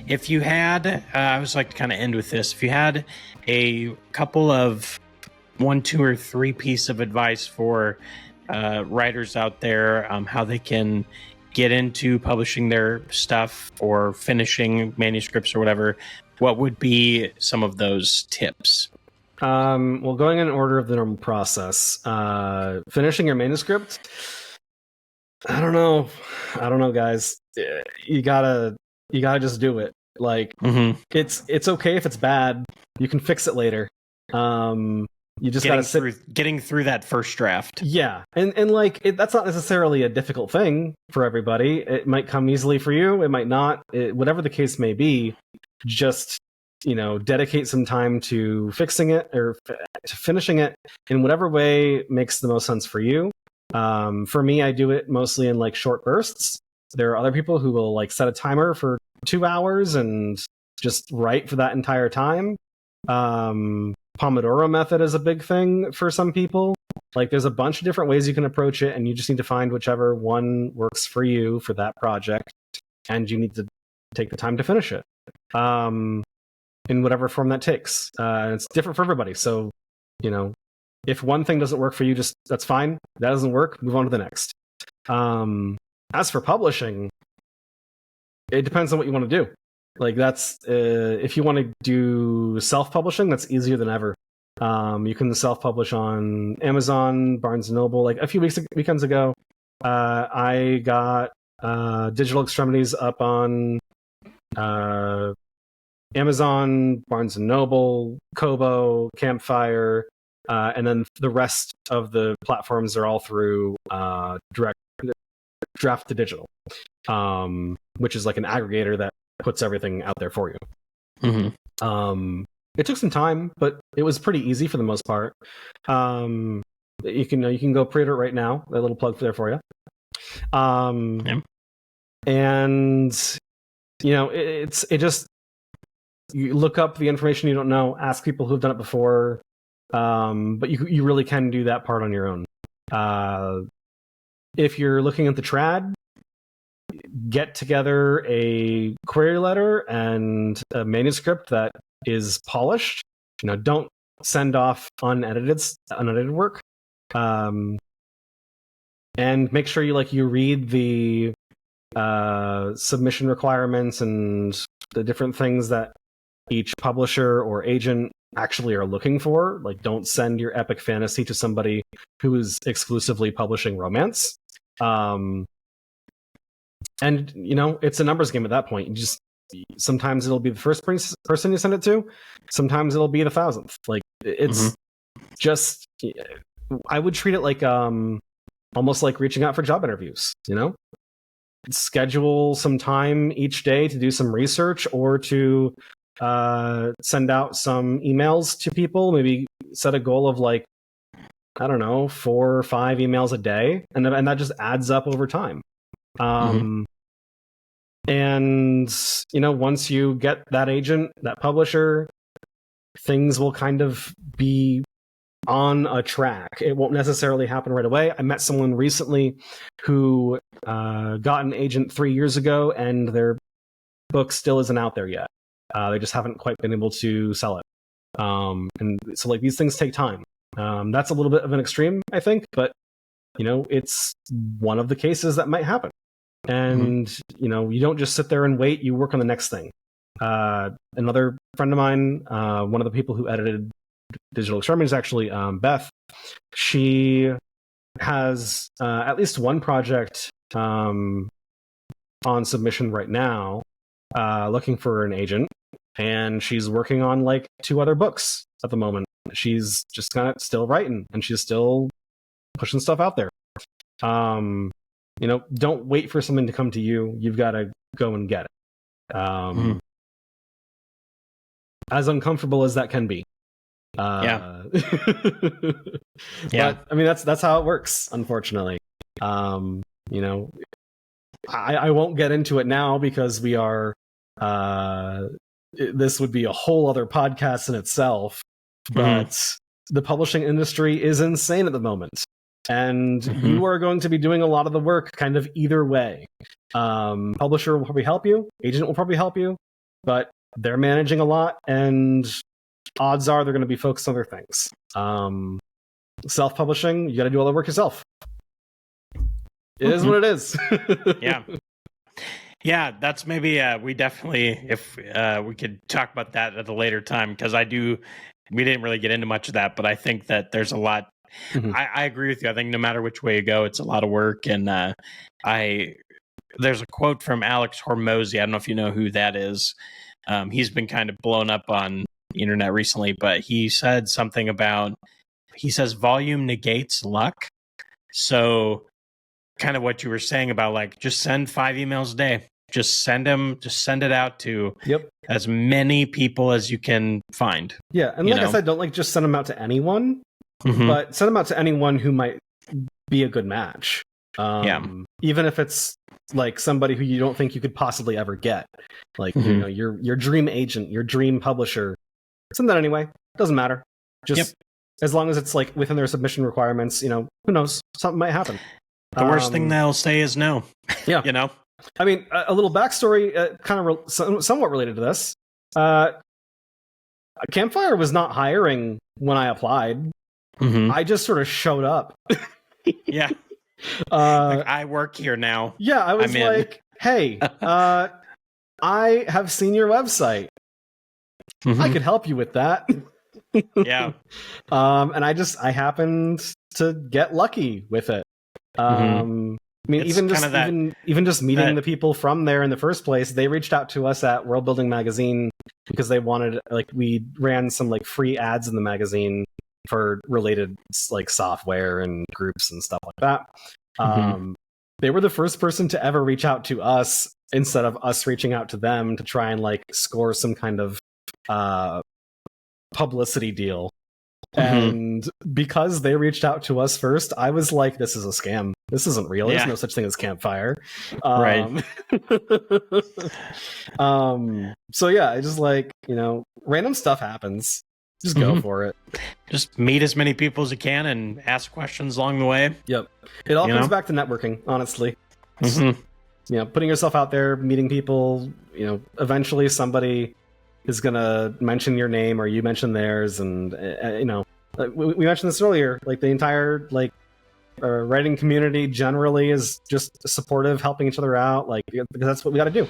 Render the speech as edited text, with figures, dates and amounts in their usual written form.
If you had, I always like to kind of end with this. If you had a couple of 1, 2, or 3 piece of advice for writers out there, how they can get into publishing their stuff or finishing manuscripts or whatever, what would be some of those tips? Well, going in order of the normal process, finishing your manuscript. I don't know, guys. You gotta just do it. Like, it's okay if it's bad. You can fix it later. You just gotta getting through that first draft. Yeah, and like that's not necessarily a difficult thing for everybody. It might come easily for you. It might not. Whatever the case may be, just dedicate some time to fixing it or to finishing it in whatever way makes the most sense for you. For me, I do it mostly in like short bursts. There are other people who will like set a timer for 2 hours and just write for that entire time. Pomodoro method is a big thing for some people. Like, there's a bunch of different ways you can approach it, and you just need to find whichever one works for you for that project, and you need to take the time to finish it. In whatever form that takes. It's different for everybody. So, if one thing doesn't work for you, that's fine. That doesn't work, move on to the next. As for publishing, it depends on what you want to do. Like, that's if you want to do self-publishing, that's easier than ever. You can self-publish on Amazon, Barnes & Noble. Like, a few weekends ago, I got Digital Extremities up on Amazon, Barnes & Noble, Kobo, Campfire, and then the rest of the platforms are all through Draft to Digital, which is like an aggregator that puts everything out there for you. It took some time, but it was pretty easy for the most part. You can go pre-order it right now. A little plug there for you. And it just, you look up the information you don't know, ask people who've done it before, but you really can do that part on your own. If you're looking at the trad, get together a query letter and a manuscript that is polished. Don't send off unedited work. And make sure you read the submission requirements and the different things that each publisher or agent actually are looking for. Like, don't send your epic fantasy to somebody who is exclusively publishing romance. And it's a numbers game at that point. Sometimes it'll be the first person you send it to, sometimes it'll be the 1,000th. Like, it's just, I would treat it like almost like reaching out for job interviews. Schedule some time each day to do some research or to send out some emails to people. Maybe set a goal of 4 or 5 emails a day, and that just adds up over time. And once you get that agent, that publisher, things will kind of be on a track. It won't necessarily happen right away. I met someone recently who got an agent 3 years ago, and their book still isn't out there yet. They just haven't quite been able to sell it. And so these things take time. That's a little bit of an extreme, I think, but it's one of the cases that might happen. And you don't just sit there and wait, you work on the next thing. Another friend of mine, one of the people who edited Digital Extremities, actually, Beth, she has at least one project on submission right now, looking for an agent, and she's working on 2 other books at the moment. She's just kind of still writing, and she's still pushing stuff out there. Don't wait for something to come to you. You've got to go and get it. As uncomfortable as that can be. Yeah. But I mean, that's how it works, unfortunately. I won't get into it now because we are this would be a whole other podcast in itself, but the publishing industry is insane at the moment, and you are going to be doing a lot of the work kind of either way. Publisher will probably help you, agent will probably help you, but they're managing a lot, and odds are they're going to be focused on other things. Self-publishing, you got to do all the work yourself. It is what it is. Yeah. Yeah, that's maybe we definitely, if we could talk about that at a later time, because we didn't really get into much of that, but I think that there's a lot. I agree with you. I think no matter which way you go, it's a lot of work. And there's a quote from Alex Hormozy. I don't know if you know who that is. He's been kind of blown up on the internet recently, but he said something about, he says volume negates luck. So kind of what you were saying about like, just send 5 emails a day. Just send it out to as many people as you can find. Yeah, and like I said, don't just send them out to anyone, but send them out to anyone who might be a good match. Even if it's like somebody who you don't think you could possibly ever get, like your dream agent, your dream publisher. Send that anyway. Doesn't matter. Just as long as it's like within their submission requirements. Who knows? Something might happen. The worst thing they'll say is no. Yeah. I mean, a little backstory, kind of somewhat related to this. Campfire was not hiring when I applied. I just sort of showed up. Yeah. Like, I work here now. Yeah, I was like, hey, I have seen your website. I could help you with that. Yeah. And I happened to get lucky with it. I mean, even just meeting the people from there in the first place, they reached out to us at World Building Magazine because they wanted, we ran some free ads in the magazine for related software and groups and stuff like that. They were the first person to ever reach out to us instead of us reaching out to them to try and score some kind of publicity deal. And because they reached out to us first, I was like, this is a scam. This isn't real. There's no such thing as Campfire. Right. So yeah, I just random stuff happens. Just go for it. Just meet as many people as you can and ask questions along the way. Yep. It all comes back to networking, honestly. Putting yourself out there, meeting people, eventually somebody is going to mention your name or you mention theirs. And, we mentioned this earlier, the entire, writing community generally is just supportive, helping each other out, because that's what we got to do.